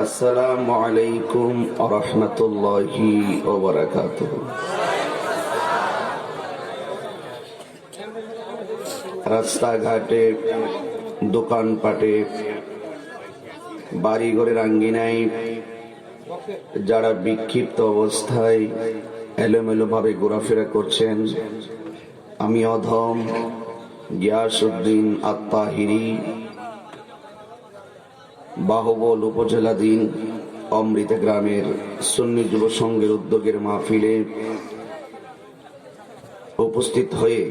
আসসালামু আলাইকুম ওয়া রাহমাতুল্লাহি ওয়া বারাকাতুহু। রাস্তাঘাটে, দোকানপাটে, বাড়িঘরের আঙ্গিনায় যারা বিক্ষিপ্ত অবস্থায় এলোমেলো ভাবে ঘোরাফেরা করছেন, আমি অধম গিয়াসউদ্দিন আত-তাহিরি বাহুবল উপজেলাধীন অমৃতা গ্রামের সুন্নি যুব সংঘের উদ্যোগের মাহফিলে উপস্থিত হয়ে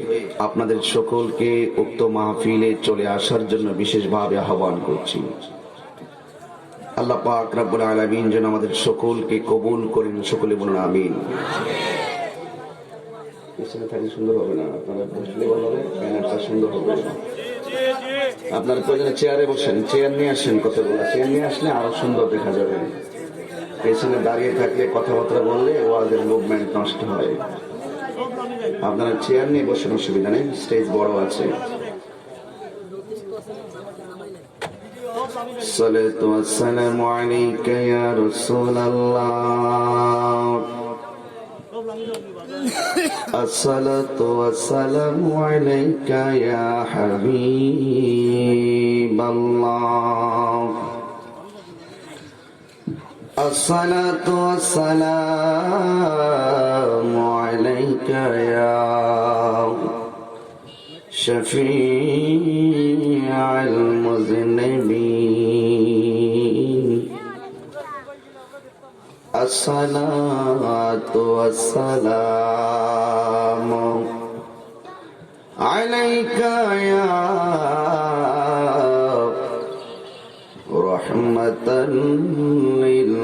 আপনাদের সকলকে উক্ত মাহফিলে চলে আসার জন্য বিশেষভাবে আহ্বান করছি। আল্লাহ পাক রব্বুল আলামিন যেন আমাদের সকলকে কবুল করেন, সকলে বলুন আমিন। পিছনে থাকলে সুন্দর হবে না, আপনারা বসলে ভালো হবে, ব্যানারটা সুন্দর হবে না। আপনার প্রয়োজনে চেয়ারে বসেন, চেয়ার নিয়ে আসেন, কতগুলো চেয়ার নিয়ে আসলে আরো সুন্দর দেখা যাবে। পেছনে দাঁড়িয়ে থাকলে কথাবার্তা বললে ওয়াজের মুভমেন্ট নষ্ট হয়। আপনারা চেয়ার নিয়ে বসেন, অসুবিধা নেই, স্টেজ বড় আছে। সালাতু ওয়াসসালামু আলাইকা ইয়া রাসূলুল্লাহ, আসসালাতু ওয়াসসালামু আলাইকা ইয়া হাবিবাল্লাহ, আসসালাতু ওয়াসসালামু আলাইকা ইয়া শফিউল মুযনিবিন, আসসালাতু ওয়াসসালামু আলাইকা ইয়া রাহমাতাল লিল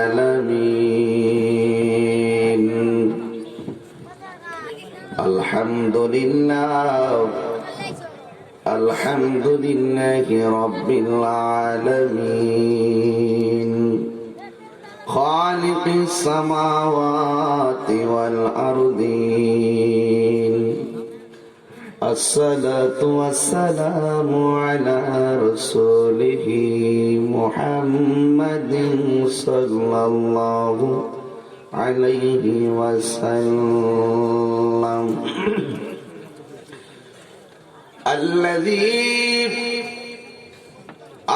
আলামিন। আলহামদুলিল্লাহ, আলহামদুলিল্লাহি রাব্বিল আলামিন, খালিকিস সামাওয়াতি ওয়াল আরদিন। আসসালাতু ওয়াসসালামু আলা রাসূলিহি মুহাম্মাদিন সাল্লাল্লাহু আলাইহি ওয়াসাল্লাম, الذي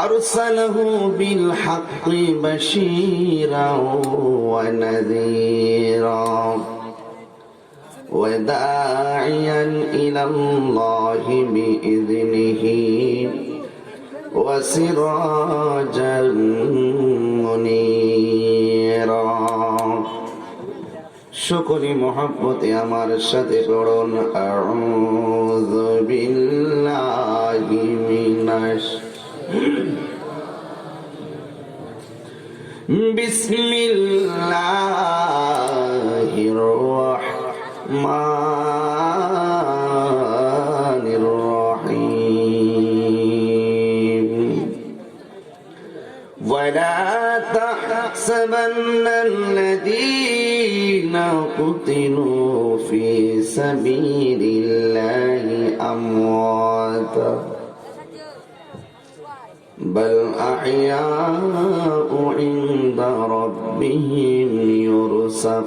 أرسله بالحق بشيرا ونذيرا وداعيا إلى الله بإذنه وسراجا منيرا। সকলে মহব্বতে আমার সাথে পড়ুন, আউযু বিল্লাহি মিনাশ বিসমিল্লাহির রাহমানির রাহিম। ওয়ালা তাহসাবান্না আল্লাযীনা কুতিলু ফী সাবীলিল্লাহি আমওয়াতা بل أحياء عند ربهم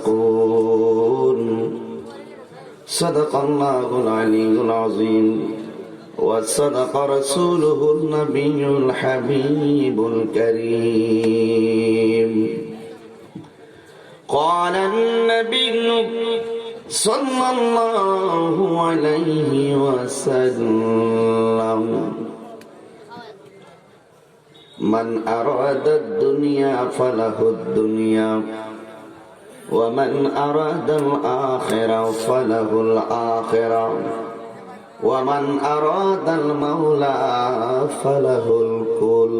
يرزقون صدق الله العلي العظيم وصدق رسوله النبي الحبيب الكريم. قال النبي صلى الله عليه وسلم من أراد الدنيا فله الدنيا ومن أراد الآخرة فله الآخرة ومن أراد المولى فله الكل.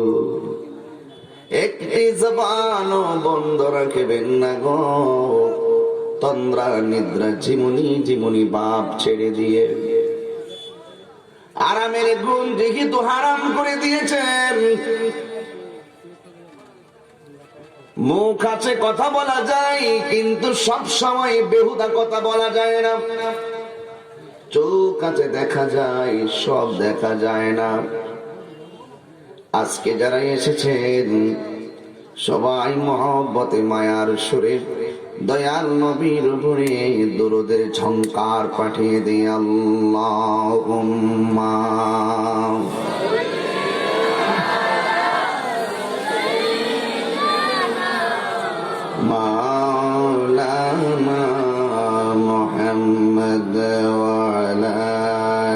একটি জবানও বন্ধ রাখবেন না গো, তন্দ্রা নিদ্রা ঝিমুনি ঝিমুনি বাপ ছেড়ে দিয়ে আরামের গুণ যেহেতু হারাম করে দিয়েছেন, মুখ আছে কথা বলা যায়, কিন্তু সব সময় বেহুদা কথা বলা যায় না। চোখ আছে দেখা যায়, সব দেখা যায় না। আজকে যারা এসেছেন সবাই মহব্বতে মায়ার সুরে দয়াল নবীর উপরে দরুদের ঝংকার পাঠিয়ে দিয়ে আল্লাহুম্মা মাওলানা মুহাম্মদ ওয়া আলা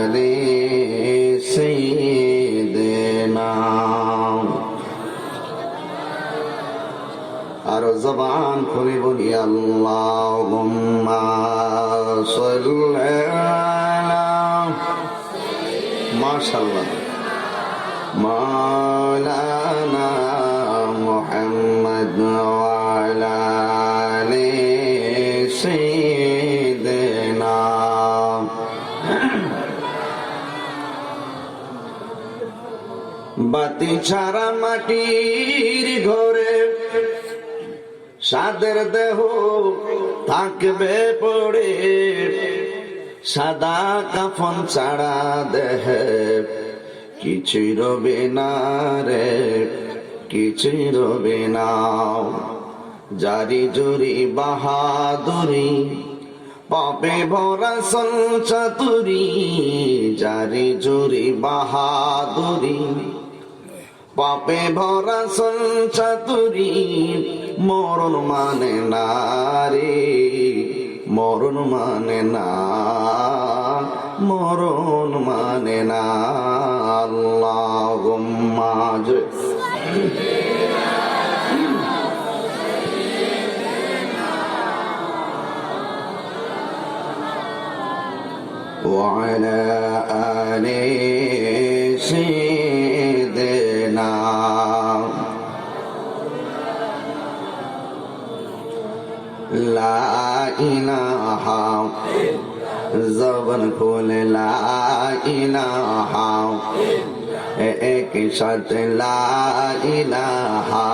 আলি সাইয়্যিদিনা। আর জবান খুলে বলি আল্লাহুম্মা সাল্লি আলা মাশাআল্লাহ মাওলানা মুহাম্মদ ওয়া আলা আলি সাইয়্যিদিনা। বাতি ছাড়া মাটির ঘরে সাদের দেহ থাকবে পড়ে, সাদা কাফন ছাড়া দেহে কিছুই রবে না রে, কিছুই রবে না। জারি জুরি বাহাদুরি পাপে ভরা সঞ্চাতুরি, জারি জুরি বাহাদুরি পাপে ভরা সঞ্চাতুরি, মরণ মানে না রে, মরণ মানে না, মরণ মানে না। আল্লাহুম্মা ওয়া আলা আলি সাইয়্যিদিনা। লা ইলাহা জবান খুলে লা ইলাহা, এক সাথে লা ইলাহা।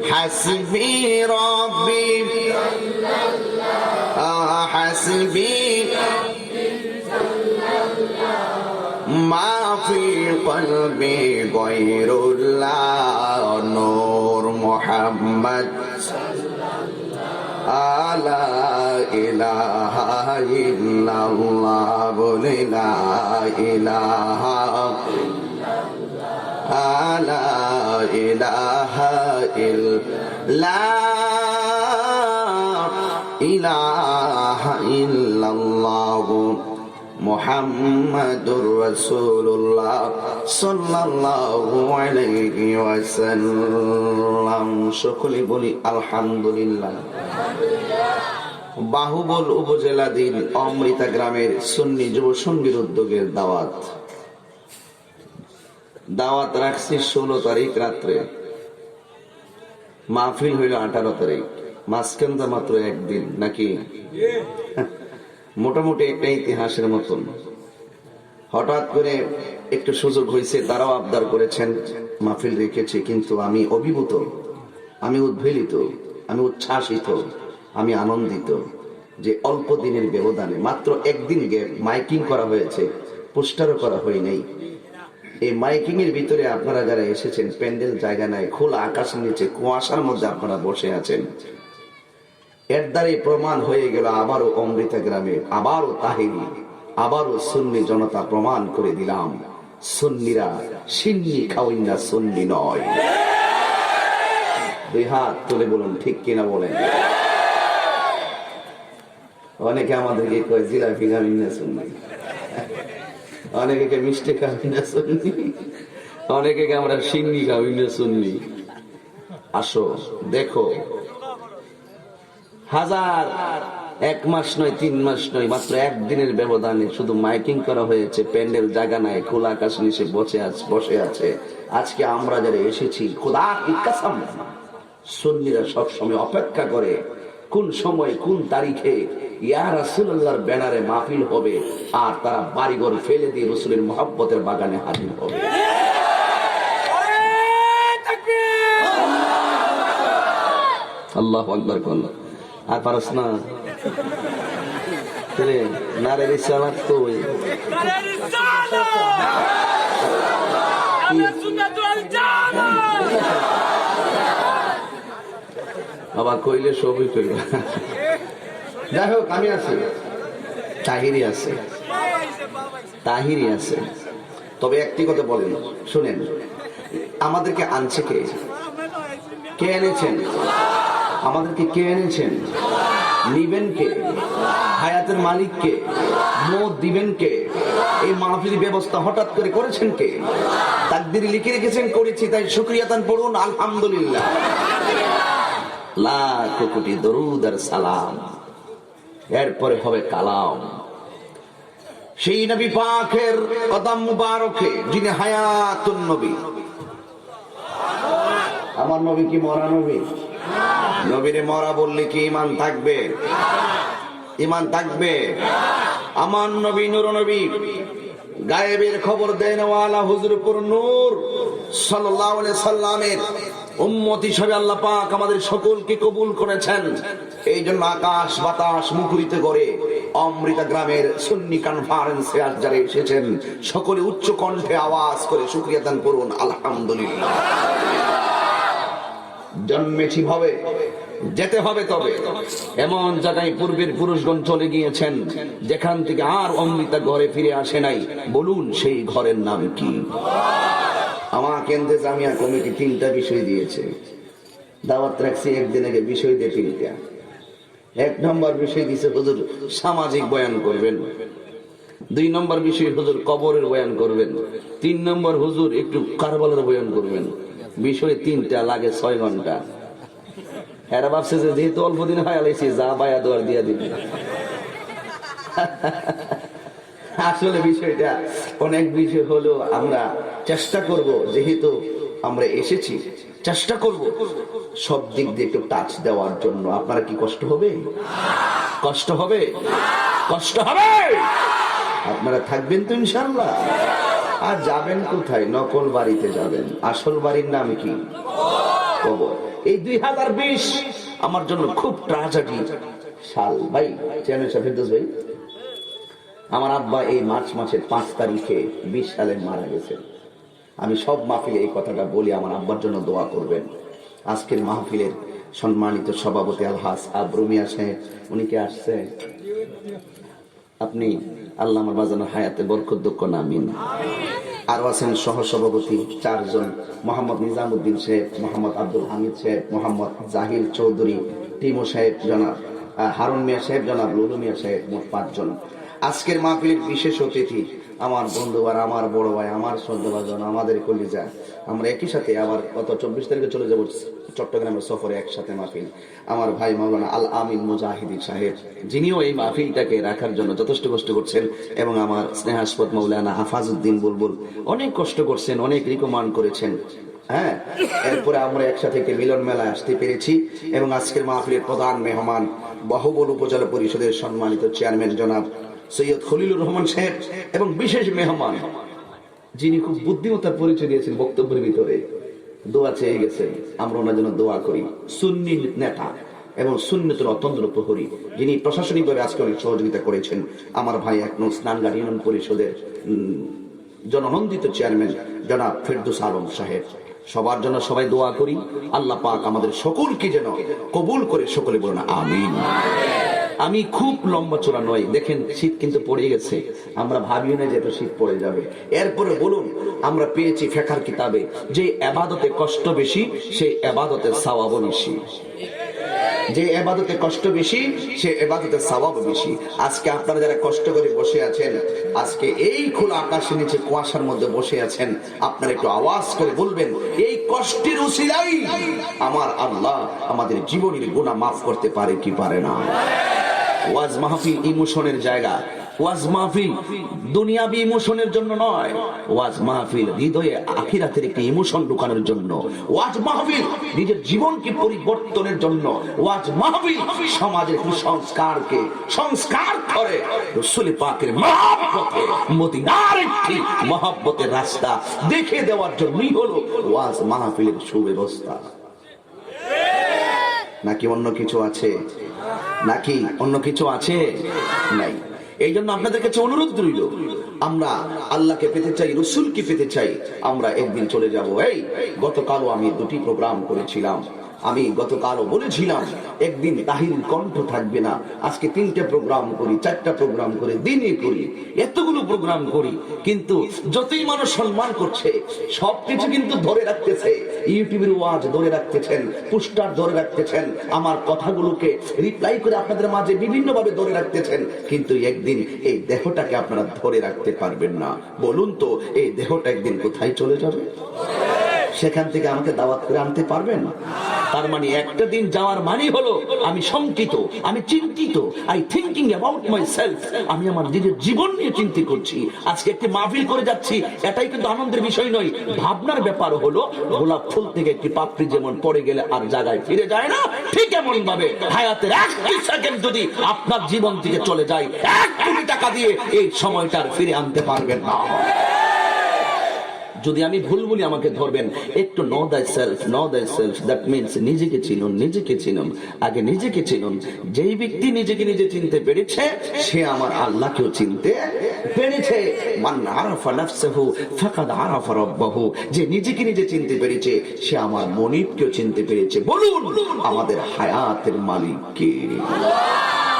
হাসবি রব্বি হাসবি মা ফি কলবি গায়রুল্লাহ, নূর মুহাম্মদ আলা ইলাহা ইল্লাল্লাহ, বলে লা ইলাহা আলা ইলাহা ইল্লাল্লাহ, ইলাহা ইল্লাল্লাহ মুহাম্মাদুর রাসূলুল্লাহ সাল্লাল্লাহু আলাইহি ওয়াসাল্লাম। সকলে বলি আলহামদুলিল্লাহ। বাহুবল উপজেলাধীন অমৃতা গ্রামের সুন্নি যুব সংঘের উদ্যোগের দাওয়াত রাখছি 16 তারিখ রাত্রে, মাহফিল হইল 18 তারিখ, মাঝখান মাত্র একদিন নাকি, মোটামুটি একটা ইতিহাসের মতন। হঠাৎ করে একটু সুযোগ হয়েছে, তারাও আবদার করেছেন, মাহফিল রেখেছি। কিন্তু আমি অভিভূত, আমি উদ্বেলিত, আমি উচ্ছ্বাসিত, আমি আনন্দিত যে অল্প দিনের ব্যবধানে মাত্র একদিন মাইকিং করা হয়েছে, পোস্টারও করা হয় নাই। এই মাইকিং এর ভিতরে আপনারা যারা এসেছেন, প্যান্ডেল জায়গা নাই, খোলা আকাশের নিচে কুয়াশার মধ্যে আপনারা বসে আছেন। এর দ্বারাই প্রমাণ হয়ে গেল আবারও অমৃতা গ্রামে, আবারও তাহিরি, আবারও সুন্নি জনতা প্রমাণ করে দিলাম, সুন্নিরা সিন্নি খাওয়াইনা সুন্নি নয়। দুই হাত তুলে বলুন ঠিক কিনা বলেন। অনেকে আমাদেরকে কয় জিলাপি খাবি না সুন্নি, অনেকে মিষ্টি খাবি না সুন্নি, অনেকে আমরা সিন্নি খাবি না সুন্নি। আসো দেখো, হাজার, 1 মাস নয়, 3 মাস নয়, মাত্র একদিনের ব্যবধানে শুধু মাইকিং করা হয়েছে, প্যান্ডেল জায়গা নাই, খোলা আকাশ নিচে বসে আছে। আজকে আমরা যারা এসেছি, খোদা কি কসম, সুন্নিরা সবসময় অপেক্ষা করে কোন সময় কোন তারিখে ইয়া রাসূলুল্লাহর ব্যানারে মাহফিল হবে, আর তারা বাড়িঘর ফেলে দিয়ে রাসূলের মহব্বতের বাগানে হাজির হবে। আল্লাহু আকবার। আল্লাহ আর পারস না নারে রিসালাত তো আমরা সুন্নাতুল জামাত বাবা কইলে সবই কইবা। যাই হোক, আমি আছি, তাহিরি আছে, তাহিরি আছে। তবে একটি কথা বলেন, শুনেন, আমাদেরকে আনছে কে? কে এনেছেন? আমাদেরকে কে এনেছেন? নিবেন কে? হায়াতের মালিক কে? মত দিবেন কে? এই মাহফিল ব্যবস্থা হঠাৎ করে করেছেন কে? তাকদীরে লিখে রেখেছেন, করেছি, তাই শুকরিয়া তান পড়ুন আলহামদুলিল্লাহ। লাখ কোটি দরুদ আর সালাম, এরপরে হবে কালাম। সেই নবী পাকের কদম মুবারকে, যিনি হায়াতুন নবী। আমার নবী কি মরা নবী? নবীরে মরা বললে কি ঈমান থাকবে? ঈমান থাকবে? আমার নবী নূর নবী, গায়েবের খবর দেন ওয়ালা হুজুরপুর নূর সাল্লাল্লাহু আলাইহি সাল্লামের উম্মত হিসেবে আল্লাহ পাক আমাদের সকলকে কবুল করেছেন। এই জন্য আকাশ বাতাস মুখরিত করে অমৃতা গ্রামের সুন্নি কনফারেন্সে আজ যারা এসেছেন, সকলে উচ্চ কণ্ঠে আওয়াজ করে শুকরিয়া দান করুন আলহামদুলিল্লাহ। জন্মেছি ভাবে যেতে হবে, তবে এমন জায়গায় পূর্বের পুরুষগণ চলে গিয়েছেন যেখান থেকে আর অমৃতা ঘরে ফিরে আসে নাই। বলুন সেই ঘরের নাম কি? আমাকে ইন্তেজামিয়া কমিটি 3টা বিষয় দিয়েছে, দাওয়াত রাখছি একদিন আগে, বিষয় দিয়ে 3টা। 1 নম্বর বিষয় দিয়েছে হুজুর সামাজিক বয়ান করবেন, 2 নম্বর বিষয় হুজুর কবরের বয়ান করবেন, 3 নম্বর হুজুর একটু কারবালার বয়ান করবেন। বিষয় 3টা, লাগে 6 ঘন্টা। এরা ভাবছে যে যেহেতু অল্প দিন হয় আলাইছি, যা বায়া দোয়ার দিয়া দিবি। আসলে বিষয়টা অনেক বিষয় হলো, আমরা চেষ্টা করব, যেহেতু আমরা এসেছি, চেষ্টা করব সব দিক দিয়ে একটু টাচ দেওয়ার জন্য। আপনারা কি কষ্ট হবে? কষ্ট হবে? কষ্ট হবে? আপনারা থাকবেন তো ইনশাআল্লাহ? আর যাবেন কোথায়? নকল বাড়িতে যাবেন। আসল বাড়ির নাম কি? কবর। এই 2020 আমার জন্য খুব ট্র্যাজেডি সাল। ভাই চেয়ারম্যান সাহেব ফেরদৌস ভাই, আমার আব্বা এই মার্চ মাসের 5 তারিখে 20 সালে মারা গেছেন। আমি সব মাহফিলে এই কথাটা বলি, আমার আব্বার জন্য দোয়া করবেন। আজকের মাহফিলের সম্মানিত সভাপতি আলহাজ আবরু মিয়া সাহেব, উনি কি আসছে? আপনি আল্লাহ আমার বাজানোর হায়াতে বরকত দুঃখ নামিন। আরো আছেন সহসভাপতি 4 জন, মোহাম্মদ নিজামুদ্দিন সাহেব, মোহাম্মদ আব্দুল হামিদ সাহেব, মোহাম্মদ জাহির চৌধুরী, টিমু সাহেব জনাব, হারুন মিয়া সাহেব জনাব, লুলু মিয়া সাহেব, মোট 5 জন। আজকের মাহফিলের বিশেষ অতিথি আমার বন্ধু আর আমার বড় ভাই, আমার শ্রদ্ধাভাজন, আমাদের কলিজা। আমরা একই সাথে আবার গত 24 তারিখে চলে যাব চট্টগ্রামের সফরে, একসাথে মাহফিল। আমার ভাই মাওলানা আল আমিন মুজাহিদি সাহেব, যিনিও এই মাহফিলটাকে রাখার জন্য যথেষ্ট কষ্ট করছেন, এবং আমার স্নেহাস্পদ মাওলানা হাফাজউদ্দিন বুলবুল অনেক কষ্ট করছেন, অনেক রিকমান্ড করেছেন। হ্যাঁ, এরপরে আমরা একসাথে মিলন মেলায় আসতে পেরেছি। এবং আজকের মাহফিলের প্রধান মেহমান বাহুবল উপজেলা পরিষদের সম্মানিত চেয়ারম্যান জনাব সৈয়দ খলিলুর রহমান সাহেব, এবং বিশেষ মেহমান যিনি খুব বুদ্ধিমত্তার পরিচয় দিয়েছেন বক্তব্যের ভিতরে, দোয়া চেয়ে গেছেন, আমরা ওনার জন্য দোয়া করি। সুন্নি নেতা এবং সুন্নতের অত্যন্ত প্রহরী, যিনি প্রশাসনিকভাবে আজকে অনেক সহযোগিতা করেছেন, আমার ভাই 1 নং স্নানঘাট ইউনিয়ন পরিষদের জননন্দিত চেয়ারম্যান জনাব ফেরদৌস আলম সাহেব। সবার জন্য সবাই দোয়া করি, আল্লাহ পাক আমাদের সকলকে যেন কবুল করে, সকলে বলুন আমিন। আমি খুব লম্বা চূড়া নয়, দেখেন শীত কিন্তু পড়ে গেছে, আমরা ভাবিও না যে এত শীত পড়ে যাবে। এরপরে বলুন, আমরা পেয়েছি ফিকহের কিতাবে যে ইবাদতে কষ্ট বেশি, সেই ইবাদতের সওয়াবও বেশি। যে ইবাদতে কষ্ট বেশি, সে ইবাদতের সওয়াব বেশি। আজকে আপনারা যারা কষ্ট করে বসে আছেন, আজকে এই খোলা আকাশের নিচে কুয়াশার মধ্যে বসে আছেন, আপনারা একটু আওয়াজ করে বলবেন, এই কষ্টের উসিলাই আমার আল্লাহ আমাদের জীবনের গুনাহ মাফ করতে পারে কি পারে না? ওয়াজ মাহফিল ইমোশনের জায়গা। ওয়াজ মাহফিল দুনিয়াবি ইমোশনের জন্য নয়, ওয়াজ মাহফিল হৃদয়ে আখিরাতের একটি ইমোশন ঢুকানোর জন্য। ওয়াজ মাহফিল নিজের জীবনকে পরিবর্তনের জন্য। ওয়াজ মাহফিল সমাজের কুসংস্কারকে সংস্কার করে রাসূল পাকের মহব্বতে, মদিনার একটি মহব্বতের রাস্তা দেখে দেওয়ার জন্যই হলো ওয়াজ মাহফিলের সুব্যবস্থা। নাকি অন্য কিছু আছে? নাকি অন্য কিছু আছে? নাই। এই জন্য আপনাদের কাছে অনুরোধ রইল, আমরা আল্লাহকে পেতে চাই, রসুলকে পেতে চাই, আমরা একদিন চলে যাব। এই গতকালও আমি 2টি প্রোগ্রাম করেছিলাম, আমি গতকালও বলেছিলাম একদিন তাহির কণ্ঠ থাকবে না। আজকে 3টে প্রোগ্রাম করি, 4টা প্রোগ্রাম করে দিনই করি, এতগুলো প্রোগ্রাম করি, কিন্তু যতই মানুষ সম্মান করছে সবকিছু কিন্তু ধরে রাখতেছে। ইউটিউবের ওয়াজ ধরে রাখতেছেন, পোস্টার ধরে রাখতেছেন, আমার কথাগুলোকে রিপ্লাই করে আপনাদের মাঝে বিভিন্ন ভাবে ধরে রাখতেছেন, কিন্তু একদিন এই দেহটাকে আপনারা ধরে রাখতে পারবেন না। বলুন তো এই দেহটা একদিন কোথায় চলে যাবে? সেখান থেকে আমাকে দাওয়াত করে আনতে পারবেন? তার মানে একটা দিন যাওয়ার মানে হলো আমি শঙ্কিত, আমি চিন্তিত, I thinking about my self, আমি আমার নিজের জীবন নিয়ে চিন্তা করছি। আজকে একটি মাহফিল করে যাচ্ছি, এটাই কিন্তু আনন্দের বিষয় নয়। ভাবনার ব্যাপার হলো গোলাপ ফুল থেকে একটি পাপড়ি যেমন পড়ে গেলে আর জায়গায় ফিরে যায় না, ঠিক এমন ভাবে হায়াতের 1 সেকেন্ড যদি আপনার জীবন থেকে চলে যায়, 1 কোটি টাকা দিয়ে এই সময়টা আর ফিরে আনতে পারবেন না। যদি আমি ভুল বলি আমাকে ধরবেন। একটু know the self, know the self, that means নিজেকে চিনুন, নিজেকে চিনুন, আগে নিজেকে চিনুন। যেই ব্যক্তি নিজেকে নিজে চিনতে পেরেছে সে আমার আল্লাহকেও চিনতে পেরেছে। মান আরাফা নাফসাহু ফাকাদ আরাফা রাব্বাহু, যে নিজেকে নিজে চিনতে পেরেছে সে আমার মনিবকেও চিনতে পেরেছে। বলুন আমাদের হায়াতের মালিক কে?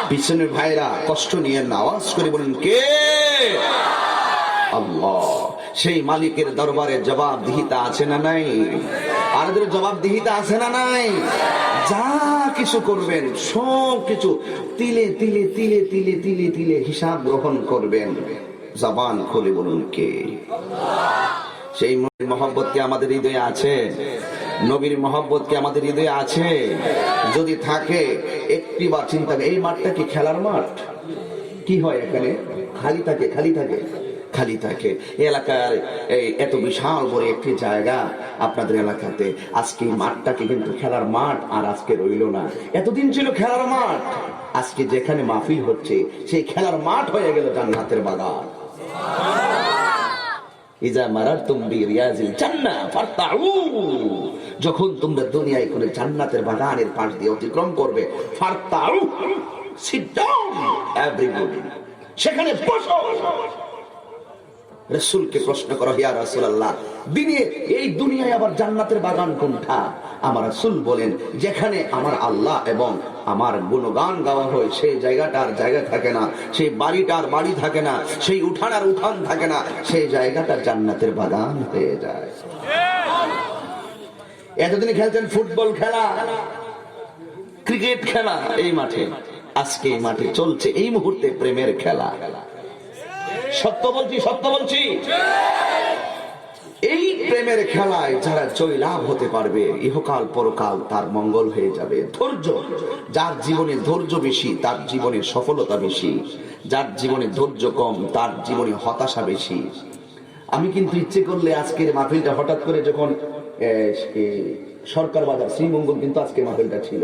পিছনের ভাইরা কষ্ট নিয়ে আওয়াজ করে বলেন কে? আল্লাহ। সেই মালিকের দরবারে জবাবদিহিতা আছে না নাই? আর জবাবদিহিতা আছে না নাই? যা কিছু করবেন সব কিছু তিলে তিলে তিলে তিলে তিলে তিলে হিসাব গ্রহণ করবেন। জবান খুলে বলুন কে? সেই মহব্বত কি আমাদের হৃদয়ে আছে? নবীর মহব্বত কি আমাদের হৃদয়ে আছে? যদি থাকে একটিবার চিন্তা, এই মাঠটা কি খেলার মাঠ? কি হয় এখানে? খালি থাকে, খালি থাকে, খালি থাকে। এলাকার এত বিশাল বড় একটি জায়গা আপনাদের এলাকাতে, আজকে মাঠটাকে কিন্তু খেলার মাঠ আর আজকে রইল না। এতদিন ছিল খেলার মাঠ, আজকে যেখানে মাহফিল হচ্ছে সেই খেলার মাঠ হয়ে গেল জান্নাতের বাগান। ইজা মারারতুম বিরিয়াজিল জান্নাহ ফারতাউ, যখন তোমরা দুনিয়ায় করে জান্নাতের বাগানের পাশ দিয়ে অতিক্রম করবে, ফারতাউ, সিট ডাউন এভরিবডি, সেখানে বসো। রাসূলকে প্রশ্ন করো, ইয়া রাসূলুল্লাহ এই দুনিয়ায় আবার জান্নাতের বাগান কোনটা? আমার রাসূল বলেন, যেখানে আমার আল্লাহ এবং আমার গুণগান গাওয়া হয় সেই জায়গাটার জায়গা থাকে না, সেই বাড়িটার বাড়ি থাকে না, সেই উঠান আর উঠান থাকে না, সেই জায়গাটা জান্নাতের বাগান হয়ে যায়। এতদিন খেলছেন ফুটবল খেলা, ক্রিকেট খেলা, এই মাঠে আজকে এই মাঠে চলছে এই মুহূর্তে প্রেমের খেলা। সত্য বলছি, সত্য বলছি। এই প্রেমের খেলায় যারা জয় লাভ হতে পারবে, ইহকাল পরকাল তার মঙ্গল হয়ে যাবে। ধৈর্য, যার জীবনে ধৈর্য বেশি তার জীবনে সফলতা বেশি, যার জীবনে ধৈর্য কম তার জীবনে হতাশা বেশি। আমি কিন্তু ইচ্ছে করলে আজকের মাহফিলটা হঠাৎ করে যখন সরকার বাজার শ্রীমঙ্গল কিন্তু আজকে মাহফিলটা ছিল,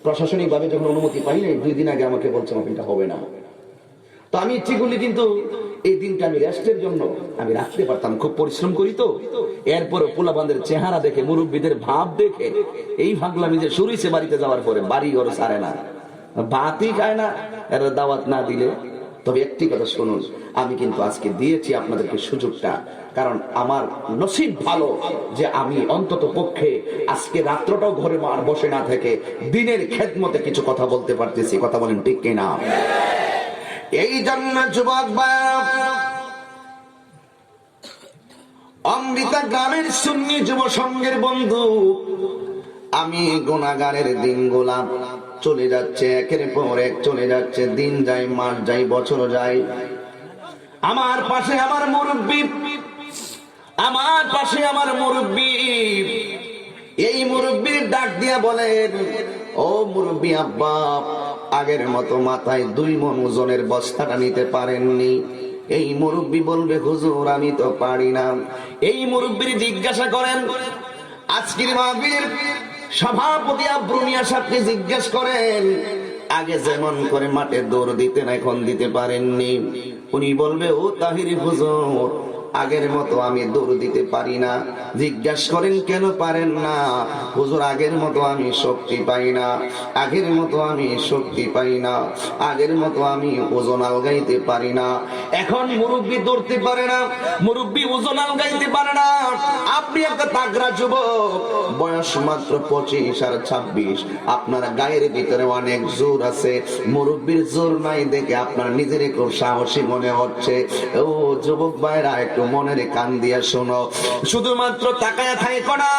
প্রশাসনিক ভাবে যখন অনুমতি পাই নাই, 2 দিন আগে আমাকে বলছে মাহফিলটা হবে না। তো আমি ইচ্ছে করলে কিন্তু এই দিনটা আমি রেস্টের জন্য আমি রাখতে পারতাম, খুব পরিশ্রম করি তো। এরপরে পোলাপানদের চেহারা দেখে, মুরব্বীদের ভাব দেখে এই ভাগলামি যে শুরু হয়েছে বাড়িতে যাওয়ার পরে, বাড়ি ঘর ছাড়ে না, ভাতই খায় না এরা দাওয়াত না দিলে। তবে একটি কথা শুনুন, আমি কিন্তু আজকে দিয়েছি আপনাদেরকে সুযোগটা, কারণ আমার নসিব ভালো যে আমি অন্তত পক্ষে আজকে রাত্রটাও ঘরে বসে না থেকে দিনের খেদমতে কিছু কথা বলতে পারতেছি। কথা বলেন ঠিক কিনা? এই জন্য যুবক অমৃতা গ্রামের সুন্নি যুব সংঘের বন্ধু, আমি গুনাহগারের দিনগুলা চলে যাচ্ছে, একের পর এক চলে যাচ্ছে, দিন যায়, মাস যায়, বছর যায়। আমার পাশে আমার মুরব্বি, আমার পাশে আমার মুরব্বি, এই মুরব্বির ডাক দিয়া বলেন, ও মুরব্বি আব্বা, আগের মতো মাথায় 2 মণ ওজনের বস্তাটা নিতে পারেননি। এই মুরব্বি বলবে, হুজুর আমি তো পারি না। এই মুরব্বির জিজ্ঞাসা করেন, আজকের মাহফিলের সভাপতি আব্রু মিয়া সাহেবকে জিজ্ঞেস করেন, আগে যেমন করে মাঠে দৌড় দিতেন এখন দিতে পারেননি। উনি বলবে, ও তাহিরি হুজুর, আগের মতো আমি দৌড় দিতে পারি না। জিজ্ঞাসা করেন কেন পারেন না? হুজুর আগের মতো আমি শক্তি পাই না, আগের মতো আমি শক্তি পাই না, আগের মতো আমি ওজন আলগাইতে পারি না। এখন মুরব্বী দৌড়তে পারে না, মুরব্বী ওজন আলগাইতে পারে না। আপনি একটা তাগড়া যুবক, বয়স মাত্র 25 আর 26, আপনার গায়ের ভিতরে অনেক জোর আছে, মুরব্বীর জোর নাই দেখে আপনার নিজের খুব সাহসী মনে হচ্ছে। ও যুবক ভাইরা, একটু মনের কান দিয়া শোনো, শুধুমাত্র তাকায়া থাইকো না,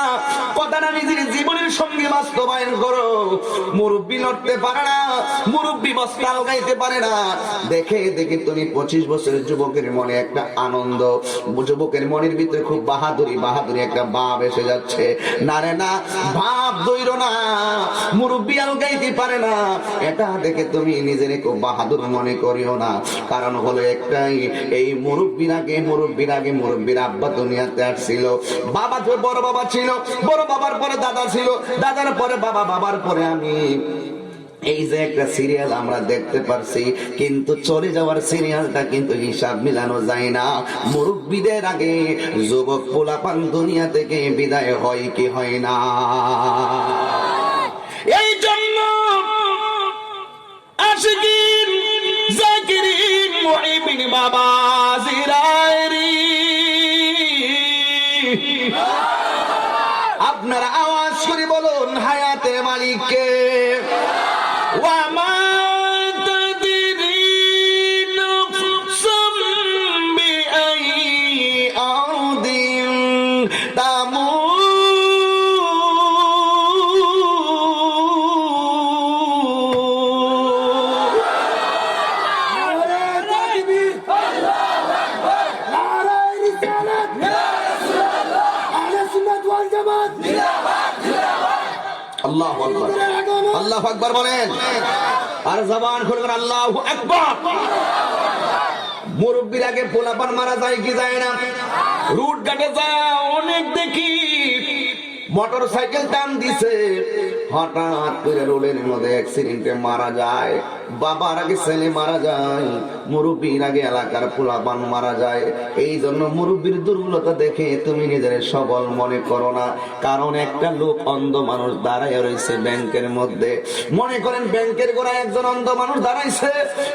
কথাটা নিজের জীবনের সঙ্গে বাস্তবায়ন করো। মুরব্বী লড়তে পারে না, মুরব্বী বস্তা আলগাইতে পারে না দেখে দেখে তুমি 25 বছরের যুবকের মনে একটা আনন্দ, যুবকের মনের ভিতরে খুব বাহাদুরি বাহাদুরি একটা ভাব এসে যাচ্ছে। না রে না, ভাব দইরো না, মুরব্বী আলগাইতে পারে না এটা দেখে তুমি নিজের খুব বাহাদুর মনে করিও না। কারণ হলো একটাই, এই মুরব্বীর আগে মুরব্বীর আব্বা দুনিয়াতে আসছিল, বাবা তো বড় বাবা ছিল, বড় বাবার পরে দাদা ছিল, দাদার পরে বাবা, বাবার পরে আমি। এই যে একটা সিরিয়াল আমরা দেখতে পারছি, কিন্তু চলে যাওয়ার সিরিয়ালটা কিন্তু হিসাব মিলানো যায় না। মুরব্বীদের আগে যুবক পোলাপান দুনিয়া থেকে বিদায় হয় কি হয় না? এই জন্য আশিকিন জাকিরিন মুহিবিন বাবা জিরাইরি, আপনারা আওয়াজ করে বলুন হায়াতের মালিককে। وما تدري نفس بأي أرض تموت. আল্লাহু আকবার, আল্লাহু আকবার বলেন, আর জবান খুলে বলেন আল্লাহু আকবার। মুরব্বির আগে পোলাপান মারা যায় কি যায় না? রুট ঘাটে যায় অনেক দেখি, মোটর সাইকেল টান দিছে, হঠাৎ করে রোডের মধ্যে অ্যাক্সিডেন্টে মারা যায়। বাবার আগে ছেলে মারা যায়, মুরব্বীর আগে এলাকার পোলাপান মারা যায়। এই জন্য মুরব্বীর দুর্বলতা দেখে তুমি নিজের সবল মনে করো না। কারণ একটা লোক অন্ধ মানুষ দাঁড়ায় রয়েছে ব্যাংকের মধ্যে, মনে করেন ব্যাংকের গোড়ায় একজন অন্ধ মানুষ দাঁড়াইছে,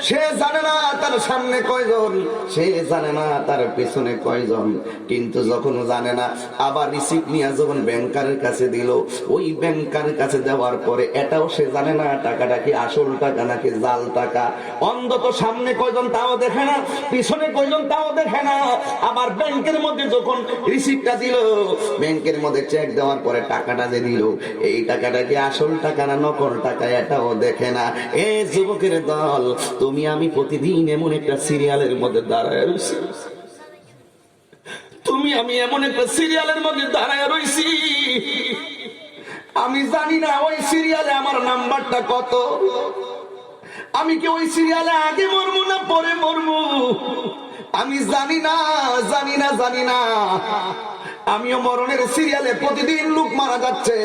সে জানে না তার সামনে কয়জন, সে জানে না তার পেছনে কয়জন। কিন্তু যখন জানে না, আবার রিসিপ্ট নিয়ে যখন ব্যাংকারের কাছে দিল, ওই ব্যাংকারের কাছে দেওয়ার পরে এটাও সে জানে না টাকাটা কি আসল টাকা নাকি জাল টাকা। অন্ধ তো সামনে কয়জন তাও দেখে না, পিছনে কয়জন তাও দেখে না। আবার ব্যাংকের মধ্যে যখন রিসিপ্টটা দিল, ব্যাংকের মধ্যে চেক দেওয়ার পরে টাকাটা যে দিল, এই টাকাটা কি আসল টাকা না নকল টাকা এটাও দেখে না। এ যুবকের দল, তুমি আমি প্রতিদিন এমন একটা সিরিয়ালের মধ্যে দাঁড়ায় রয়েছি, তুমি আমি এমন একটা সিরিয়ালের মধ্যে দাঁড়ায় রয়েছি, আমি জানি না ওই সিরিয়ালে আমার নাম্বারটা কত, আমি কি ওই সিরিয়ালে আগে মরবো না পরে মরবো, আমি জানি না, জানি না, জানি না। আমিও মরণের সিরিয়ালে, প্রতিদিন লোক মারা যাচ্ছে,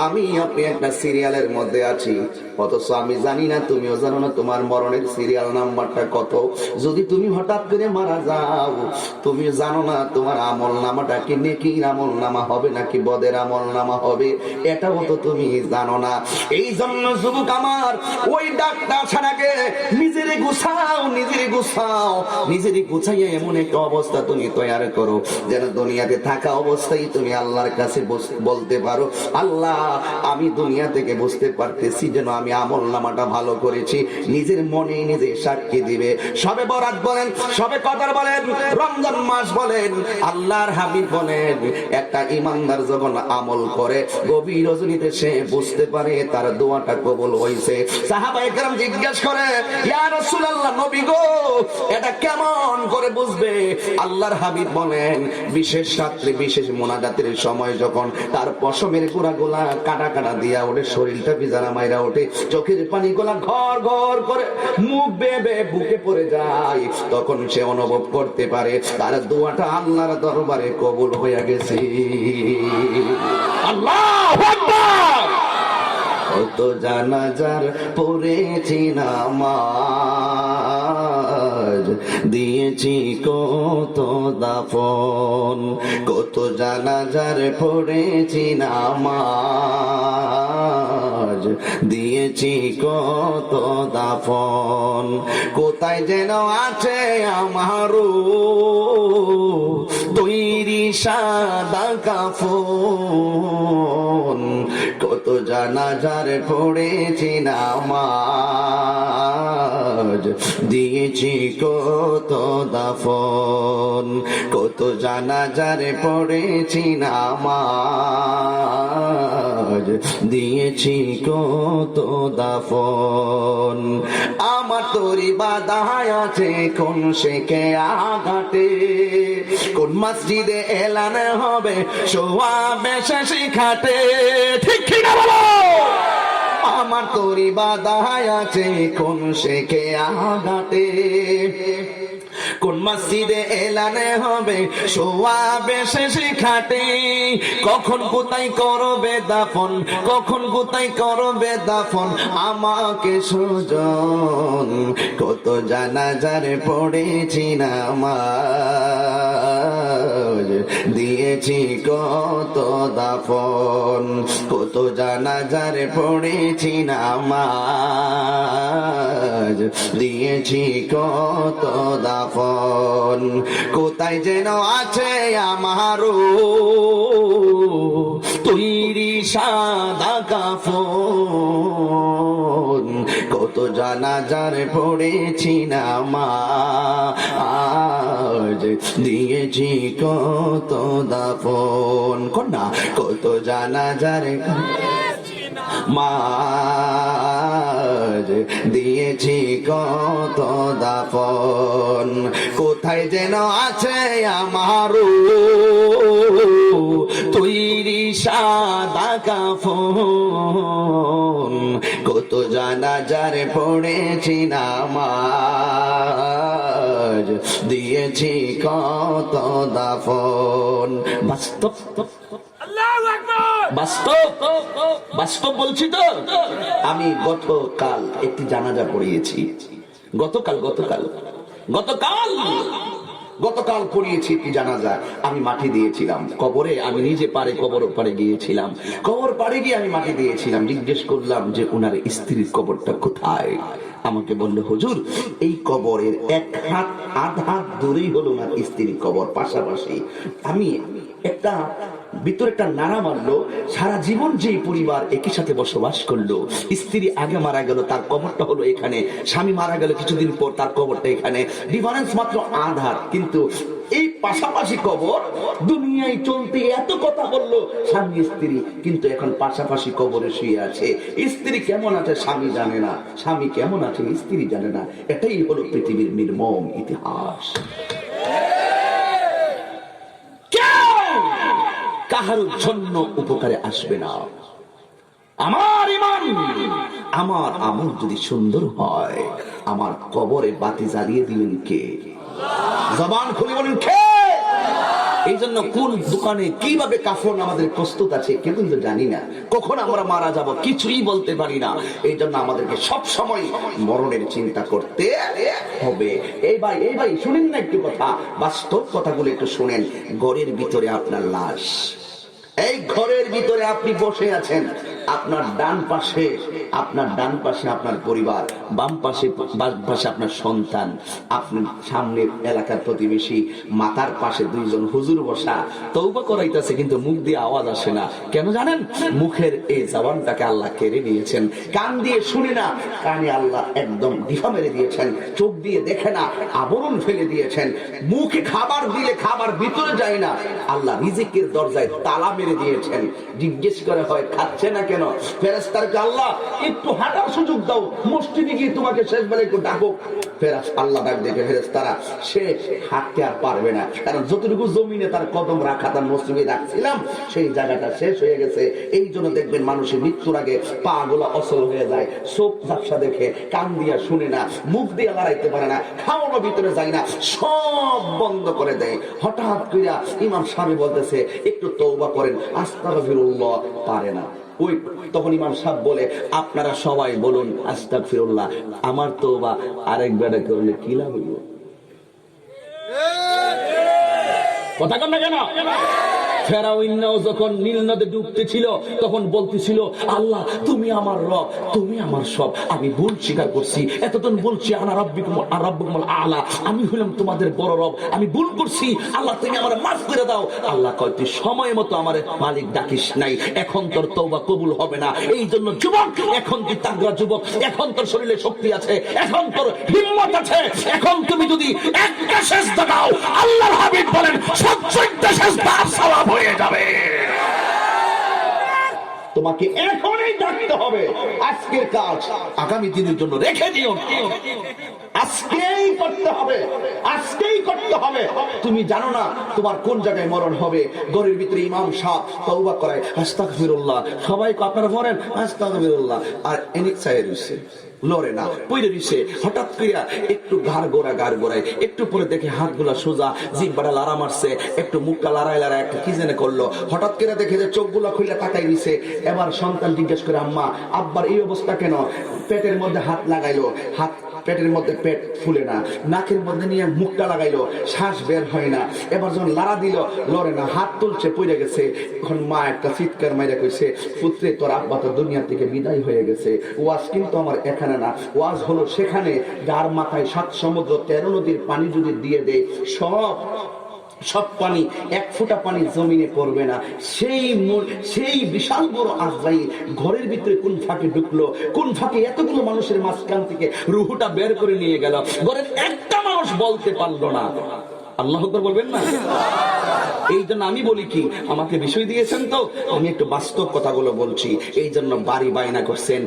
আমি আপনি একটা সিরিয়ালের মধ্যে আছি, অথচ আমি জানি না, তুমিও জানো না তোমার মরণের সিরিয়াল নাম্বারটা কত। যদি তুমি হঠাৎ করে মারা যাও, তুমি জানো না তোমার আমল নামাটা কি নেকির আমল নামা হবে নাকি বদের আমল নামা হবে, এটাও তো তুমি জানো না। এই জন্য যুবক আমার, ওই ডাক্তার ছাড়াকে নিজেরে গুছাও, নিজেরে গুছাও, নিজেরে গুছাইয়া এমন একটা অবস্থা তুমি তৈরি করো যেন দুনিয়াতে থাকা অবস্থায় তুমি আল্লাহর কাছে বলতে পারো, আল্লাহ আমি দুনিয়া থেকে বুঝতে পারতেছি যেন আমি আমল নামাটা ভালো করেছি। নিজের মনে নিজে সাক্ষী দিবে। সবে বরাত বলেন, সবে কদর বলেন, রমজান মাস বলেন, আল্লাহর হাবিব বলেন, একটা ইমানদার যখন আমল করে গভীর রজনীতে সে বুঝতে পারে তার দোয়াটা কবুল হয়েছে। সাহাবায়ে কেরাম জিজ্ঞেস করে, ইয়া রাসূলুল্লাহ, নবী গো, এটা কেমন করে বুঝবে? আল্লাহর হাবিব বলেন, বিশেষ রাত্রে বিশেষ মোনাজাতের সময় যখন তার পশমের গোড়াগুলা কাটা কাটা দিয়া ওঠে, শরীরটা বিজারা মাইরা ওঠে, চোখের পানি গোলা ঘর ঘর করে মুখ বেয়ে বুকে পড়ে যায়, তখন সে অনুভব করতে পারে তার দোয়াটা আল্লাহর দরবারে কবুল হয়ে গেছে। আল্লাহু আকবার। কত জানাজার পড়েছি নামাজ, দিয়েছি কত দাফন, কত জানাজার পড়েছি নামাজ, দিয়েছি কত দাফন। কোথায় যেন আছে আমারও তৈরি সাদা কাফন, কত জানাজার পড়েছি নামাজ, দিয়েছি কত দাফন, কত জানাজার পড়েছি নামাজ, দিয়েছি কত দাফন। আমার তরি বাধায় আছে কোন শেখে আঘাটে, কোন মসজিদে এলান হবে সোয়াবে শেষে খাটে, ঠিক কিনা বলো? আমার তরি বাধায় আছে কোন শেখে আঘাটে, কোন মসজিদে এলানে হবে সোয়াবে শেষে খাটে। কখন কোথায় করবে দাফন, কখন কোথায় করবে দাফন আমাকে সুজন, কত জানাজার পড়েছি নামাজ, দিয়েছি কত দাফন, কত জানাজার পড়েছি নামাজ, দিয়েছি কত দাফন। কোথায় যেন আছে আমারও তৈরি সাদা কাফন, কত জানাজার পড়েছি নামাজ, দিয়েছি কত দাফন। কন্যা কত জানাজার মাঝ, দিয়েছি কত দাফন। কোথায় যেন আছে আমারও তৈরি সাদা কাফন, কত জানাজার পড়েছি নামাজ, দিয়েছি কত দাফন। বাস্তব বাস্তব বাস্তব বলছি তো। আমি গতকাল একটি জানাজা পড়িয়েছি, গতকাল পড়িয়েছি একটি জানাজা। আমি মাটি দিয়েছিলাম কবরে, আমি নিজে কবর পাড়ে গিয়েছিলাম, কবর পাড়ে গিয়ে আমি মাটি দিয়েছিলাম। জিজ্ঞেস করলাম যে উনার স্ত্রীর কবরটা কোথায়? আমাকে বললো হুজুর এই কবরের এক হাত আধ হাত দূরেই হলো ওনার স্ত্রীর কবর, পাশাপাশি। আমি একটা ভিতরে একটা নাড়া মারলো, সারা জীবন যে পরিবার একই সাথে বসবাস করলো, স্ত্রী আগে মারা গেল তার কবরটা হলো এখানে, স্বামী মারা গেল কিছুদিন পর তার কবরটা এখানে, ডিফারেন্স মাত্র আধার, কিন্তু এই পাশাপাশি কবর। দুনিয়ায় চলতে এত কথা বললো স্বামী স্ত্রী, কিন্তু এখন পাশাপাশি কবরে শুয়ে আছে। স্ত্রী কেমন আছে স্বামী জানে না, স্বামী কেমন আছে স্ত্রী জানে না। এটাই হলো পৃথিবীর নির্মম ইতিহাস। কাহার জন্য উপকারে আসবে না। আমার ইমান, আমার আমল যদি সুন্দর হয়, আমার কবরে বাতি জ্বালিয়ে দিবেন কে? জবান খুলে বলেন কে? এই জন্য কোন দোকানে কিভাবে কাফন আমাদের প্রস্তুত আছে কেউ কিন্তু জানি না, কখন আমরা মারা যাব কিছুই বলতে পারি না। এই জন্য আমাদেরকে সব সময় মরণের চিন্তা করতে হবে। এই ভাই শুনেন না একটু কথা, বাস্তব কথাগুলো একটু শুনেন। ঘরের ভিতরে আপনার লাশ, এই ঘরের ভিতরে আপনি বসে আছেন, আপনার ডান পাশে আপনার পরিবার, বাম পাশে আপনার সন্তান, আপনার সামনের এলাকার প্রতিবেশী, মাথার পাশে দুইজন হুজুর বসা তওবা করাইতেছে, কিন্তু মুখ দিয়ে আওয়াজ আসে না। কেন জানেন? মুখের এই জবানটাকে আল্লাহ কেড়ে নিয়েছেন। কান দিয়ে শুনে না, কানে আল্লাহ একদম ডিফা মেরে দিয়েছেন। চোখ দিয়ে দেখে না, আবরণ ফেলে দিয়েছেন। মুখে খাবার দিলে খাবার ভিতরে যায় না, আল্লাহ রিজিকের দরজায় তালা মেরে দিয়েছেন। জিজ্ঞেস করে হয় খাচ্ছে না কেন? ফেরেশতাকে আল্লাহ একটু হাঁটার সুযোগ দাও, মসজিদে গিয়ে তোমাকে শেষ বেলা একটু ডাকো। আল্লাহ ডাক দেখে ফেরেশতারা সে হাঁটতে আর পারবে না, কারণ যতটুকু জমিনে তার কদম রাখা, তার মসজিদে রাখছিলাম সেই জায়গাটা শেষ হয়ে গেছে। এই জন্য দেখবেন মানুষের মৃত্যুর আগে পা গুলা অচল হয়ে যায়, চোখ ঝাপসা দেখে, কান দিয়া শুনে না, মুখ দিয়ে লড়াইতে পারে না, খাওয়ানো ভিতরে যায় না, সব বন্ধ করে দেয়। হঠাৎ কইরা ইমাম সাহেব বলতেছে একটু তওবা করেন, আস্তাগফিরুল্লাহ, পারে না। ওই তখন ইমাম সাহেব বলে আপনারা সবাই বলুন আস্তাগফিরুল্লাহ, আমার তওবা আরেক বেলা করলে কি লাভ হইব? কথা কন না কেন? ফেরাউনও যখন নীল নদে ডুবতেছিল তখন বলতেছিল, আল্লাহ তুমি আমার রব, তুমি আমার সব, আমি ভুল স্বীকার করছি, এতদিন বলছি আনা রাব্বুকুমুল আলা, আমি হলাম তোমাদের বড় রব, আমি ভুল করছি, আল্লাহ তুমি আমার মাফ করে দাও। আল্লাহ কয় তুই সময় মতো আমার মালিক ডাকিস নাই, এখন তোর তওবা কবুল হবে না। এই জন্য যুবক, এখন তুই তাগড়া যুবক, এখন তোর শরীরে শক্তি আছে, এখন তোর হিম্মত আছে, এখন তুমি যদি একটা সেজদা দাও, আল্লাহর হাবিব বলেন 70টা সেজদা সওয়াব হয়ে যাবে। তোমাকে এখনই ডাকতে হবে। আজকের কাজ আগামী দিনের জন্য রেখে দিও, আজকেই করতে হবে, আজকেই করতে হবে। তুমি জানো না তোমার কোন জায়গায় মরণ হবে। ঘরের ভিতরে ইমাম সাহেব তওবা করায় আস্তাগফিরুল্লাহ, সবাই আপনারা বলেন আস্তাগফিরুল্লাহ, আর এনিক চাইয়ে রইছে, লড়ে না, পইরে দিছে। হঠাৎ করিয়া একটু ঘাড় গোড়ায়, একটু পরে দেখে হাতগুলা সোজা, জিহ্বাটা লাড়া মারছে, একটু মুখটা লাড়ায় একটা কি জেনে করলো। হঠাৎ করে দেখে যে চোখগুলা খুলে তাকাই দিছে। এবার সন্তান জিজ্ঞেস করে, আম্মা আব্বার এই অবস্থা কেন? পেটের মধ্যে হাত লাগাইলো, হাত পেটের মধ্যে পেট ফুলে না, নাকের মধ্যে নিয়ে মুখটা লাগাইলো, শ্বাস বের হয় না। এবার যখন লাড়া দিল, লড়ে না, হাত তুলছে, পড়ে গেছে। এখন মা একটা চিৎকার মাইরা কইছে, পুত্রে তোর আব্বা তো দুনিয়া থেকে বিদায় হয়ে গেছে। ওয়াজ কিন্তু আমার এখানে না, ওয়াজ হলো সেখানে যার মাথায় 7 সমুদ্র 13 নদীর পানি যদি দিয়ে দেয়, সব পানি, এক ফোঁটা পানি জমিনে পড়বে না। সেই বিশাল বড় আজরাইল ঘরের ভিতরে কোন ফাঁকে ঢুকলো, কোন ফাঁকে এতগুলো মানুষের মাঝখান থেকে রুহুটা বের করে নিয়ে গেল, ঘরের একটা মানুষ বলতে পারলো না। আল্লাহ আকবার বলবেন না? এই জন্য আমি বলি কি, আমাকে বিষয় দিয়েছেন তো আমি একটু বাস্তব কথাগুলো বলছি। এই জন্য বাড়ি বায়না করছেন,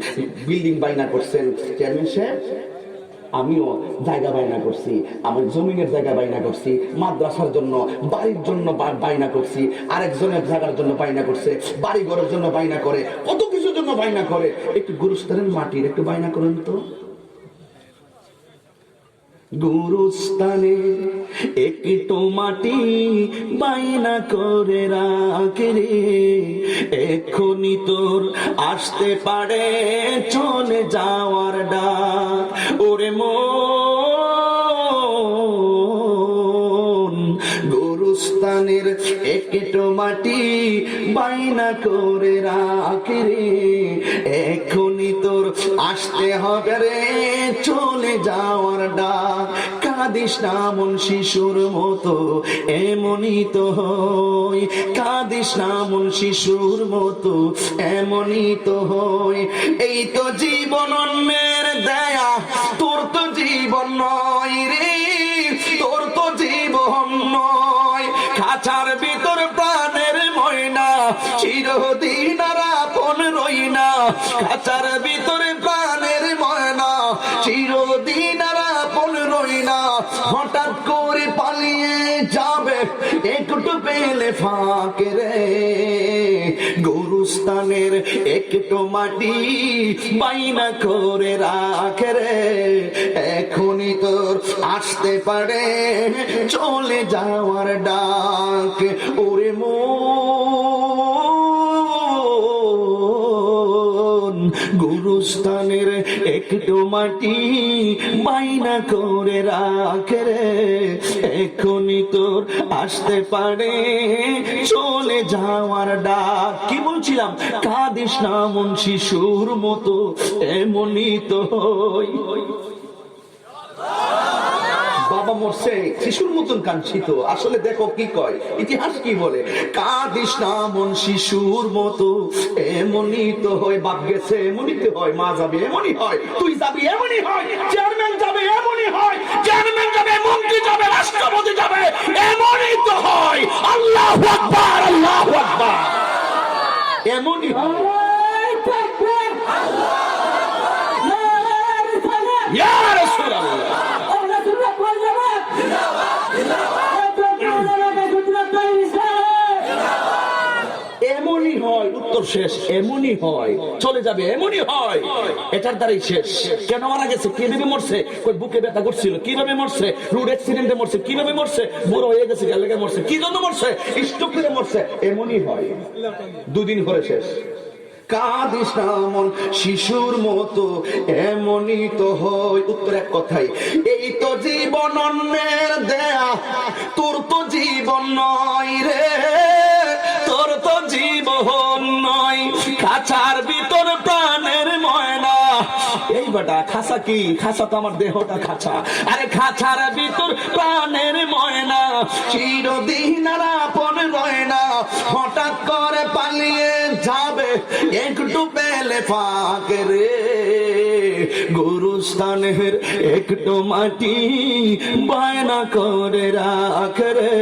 বিল্ডিং বায়না করছেন, চেয়ারম্যান সাহেব আমিও জায়গা বায়না করছি, আমার জমিনের জায়গা বায়না করছি, মাদ্রাসার জন্য, বাড়ির জন্য বায়না করছি, আরেকজনের জায়গার জন্য বায়না করছে, বাড়ি ঘরের জন্য বায়না করে, কত কিছুর জন্য বায়না করে। একটু গুরুস্থানের মাটির একটু বায়না করেন তো। গুরুস্থানে একটু মাটি বায়না করে রাখে রে, এক্ষুনি তোর আসতে পারে চলে যাওয়ার ডাক। ওরে মন, গুরুস্থানের একটু মাটি বায়না করে রাখে রে, এক্ষুনি তোর আসতে হবে রে চলে যাওয়ার ডাক। কাঁদিস না মন শিশুর মতো এমনই তো হই, কাঁদিস না মন শিশুর মতো এমনই তো হই। এই তো জীবন অন্যের দেয়া, তোর তো জীবন নয় রে, তোর তো জীবন নয়। খাঁচার ভিতর প্রাণের ময়না, চিরদিন আর আপন রই না। খাঁচার ভিতরে প্রাণের ময়না, চিরদিন আর আপন রই না। হঠাৎ করে পালিয়ে যাবে একটু পেলে ফাঁকে রে, গুরুস্থানের একটু মাটি বাইনা করে রাখে রে, এখনই তোর আসতে পারে চলে যাওয়ার ডাক। ওরে মন, গুরুস্থানের একটু মাটি বাইনা করে রাখে রে, এখনই তোর আসতে পারে চলে যাওয়ার ডাক। কি বলছিলাম? কাঁদিস না মন শিশুর মতো এমনই তো হই। বাবা মরছে শিশুর মতন কাঞ্চিত, আসলে দেখো কি কয় ইতিহাস কি বলে, কাঁদিস না মন শিশুর মতো এমনই তো হয়। বাপ গেছে এমনই তো হয়, মা যাবে এমনই হয়, তুই যাবি এমনই হয়, চেয়ারম্যান যাবে এমনই হয়, চেয়ারম্যান যাবে, মন্ত্রী যাবে, রাষ্ট্রপতি যাবে, এমনই তো হয়। আল্লাহু আকবার, আল্লাহু আকবার, এমনই হয়। ইয়া রাসূলুল্লাহ, এমনই হয়, উত্তর শেষ, এমনই হয়, চলে যাবে এমনই হয়, এটার দ্বারাই শেষ। কেন মারা গেছে? কিভাবে মরছে? বুকে ব্যথা করছিল, কিভাবে মরছে? রোড অ্যাক্সিডেন্টে মরছে, কিভাবে মরছে? বুড়ো হয়ে গেছে, গেলে মরছে, কি জন্য মরছে? স্ট্রোক করে মরছে, এমনই হয়। 2 দিন পরে শেষ। কাঁদিস না মন শিশুর মতো, এমনই তো হয়। উত্তর এক কথাই, এই তো জীবন অন্যের দেয়া, তোর তো জীবন নয় রে, তোর তো জীবন নয়। খাঁচার ভিতর প্রাণের ময়না, এই বেটা খাঁচা কি? খাঁচা তো আমার দেহটা খাঁচা। আরে খাঁচার ভিতর প্রাণের ময়না, চিরদিন আর আপন রয় না, হঠাৎ করে পালিয়ে যাবে একটু পেলে ফাঁকে রে। গুরুস্থানের একটু মাটি বায়না করে রাখ রে,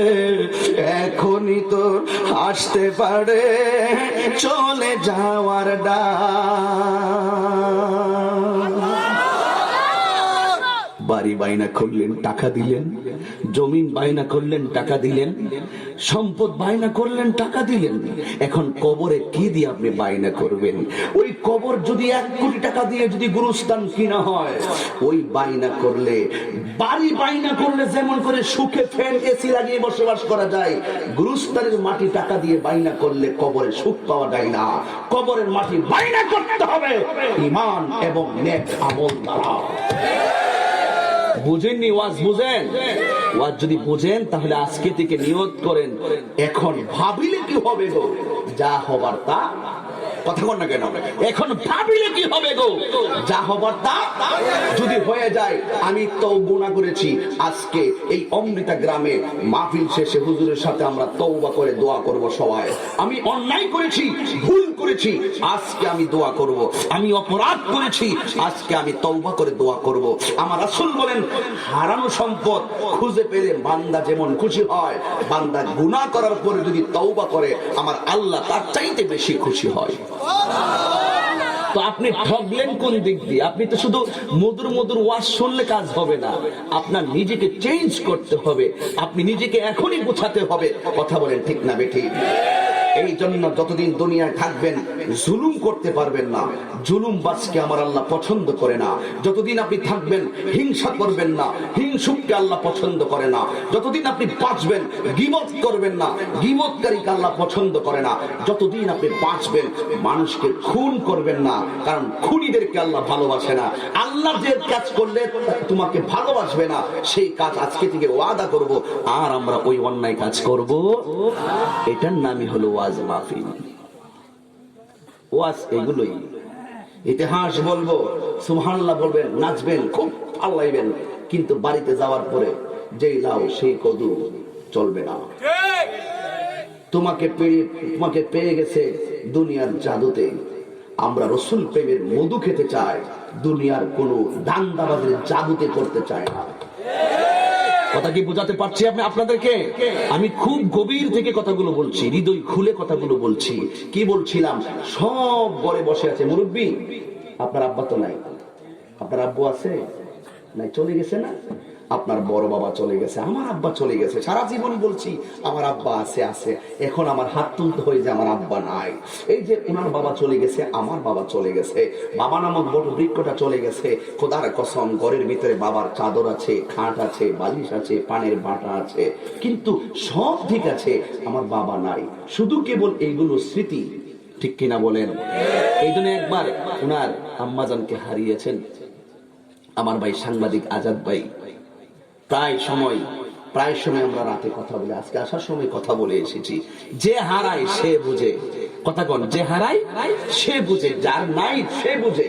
এখনই তোর আসতে পারে চলে যাওয়ার ডাক। বাড়ি বাইনা করলেন, টাকা দিলেন, জমিন বাইনা করলেন, টাকা দিলেন, সম্পদ বাইনা করলেন, টাকা দিলেন। এখন কবরে কি দিয়ে আপনি বাইনা করবেন? ওই কবর যদি 1 কোটি টাকা দিয়ে যদি গুরুস্থান কিনা হয়, ওই বাইনা করলে, বাড়ি বাইনা করলে যেমন করে সুখে ফ্যান এসি লাগিয়ে বসবাস করা যায়, গুরুস্থানের মাটি টাকা দিয়ে বাইনা করলে কবরে সুখ পাওয়া যায় না। কবরের মাটি বাইনা করতে হবে ঈমান এবং নেক আমল দ্বারা। বুঝেননি ওয়াজ? বুঝেন? ওয়াজ যদি বুঝেন তাহলে আজকে থেকে নিয়ত করেন, এখন ভাবিলে কি হবে গো, যা হবার তা। কথা বল না কেন? এখন ভাবিলে কি হবে গো, যা হবার তা যদি হয়ে যায়। আমি তো গুনাহ করেছি, আজকে এই অমৃতা গ্রামে মাহফিল শেষে হুজুরের সাথে আমরা তওবা করে দোয়া করব সবাই। আমি অন্যায় করেছি, ভুল করেছি, আজকে আমি দোয়া করব। আমি অপরাধ করেছি, আজকে আমি তওবা করে দোয়া করব। আমার রাসূল বলেন, হারানো সম্পদ খুঁজে পেলে বান্দা যেমন খুশি হয়, বান্দা গুনাহ করার পরে যদি তওবা করে, আমার আল্লাহ তার চাইতে বেশি খুশি হয়। তো আপনি ঠকলেন কোন দিক দিয়ে? আপনি তো শুধু মধুর মধুর ওয়াজ শুনলে কাজ হবে না, আপনার নিজেকে চেঞ্জ করতে হবে, আপনি নিজেকে এখনই বোঝাতে হবে। কথা বলেন ঠিক না বেঠিক? এই জন্য যতদিন দুনিয়ায় থাকবেন জুলুম করতে পারবেন না। জুলুম বাজকে আমার আল্লাহ পছন্দ করে না। যতদিন আপনি থাকবেন হিংসা করবেন না, হিংসুককে আল্লাহ পছন্দ করে না। যতদিন আপনি বাঁচবেন গীবত করবেন না, গীবতকারীকে আল্লাহ পছন্দ করে না। যতদিন আপনি বাঁচবেন মানুষকে খুন করবেন না, কারণ খুনিদেরকে আল্লাহ ভালোবাসে না। আল্লাহ যে কাজ করলে তোমাকে ভালোবাসবে না, সেই কাজ আজকে থেকে ওয়াদা করব, আর আমরা ওই অন্যায় কাজ করব। এটার নামই হলো ওয়াজ মাহফিল। ওয়াজ এগুলোই, ইতিহাস বলবো, সুবহানাল্লাহ বলবেন, নাচবেন, খুব ভালো লাগবেন, কিন্তু বাড়িতে যাওয়ার পরে যেই লাউ সেই কদু চলবে না। তোমাকে পেয়ে গেছে দুনিয়ার জাদুতে। আমরা রাসূল প্রেমের মধু খেতে চাই, দুনিয়ার কোন দান্দাবাজের জাদুতে করতে চাই না। কথা কি বোঝাতে পারছি আপনি আপনাদেরকে? আমি খুব গভীর থেকে কথাগুলো বলছি, হৃদয় খুলে কথাগুলো বলছি। কি বলছিলাম? সব ঘরে বসে আছে মুরব্বী। আপনার আব্বা তো নাই, আপনার আব্বু আছে নাই? চলে গেছে না? আপনার বড় বাবা চলে গেছে, আমার আব্বা চলে গেছে। সারা জীবন বলছি আমার আব্বা আছে। এখন আমার হাত তুলতে হয় যে আমার আব্বা নাই। এই যে ওনার বাবা চলে গেছে, আমার বাবা চলে গেছে, বাবা নামক বড় বৃক্ষটা চলে গেছে। খোদার কসম, ঘরের ভিতরে বাবার চাদর আছে, খাট আছে, বালিশ আছে, পানের বাটা আছে, কিন্তু সব ঠিক আছে, আমার বাবা নাই। শুধু কেবল এইগুলো স্মৃতি, ঠিক কিনা বলেন? এই জন্য একবার ওনার আম্মাজানকে হারিয়েছেন আমার ভাই সাংবাদিক আজাদ ভাই। প্রায় সময় আমরা রাতে কথা বলে, আজকে আসার সময় কথা বলে এসেছি, যে হারায় সে বুঝে। কথা কন, যে হারায় সে বুঝে, যার নাই সে বুঝে।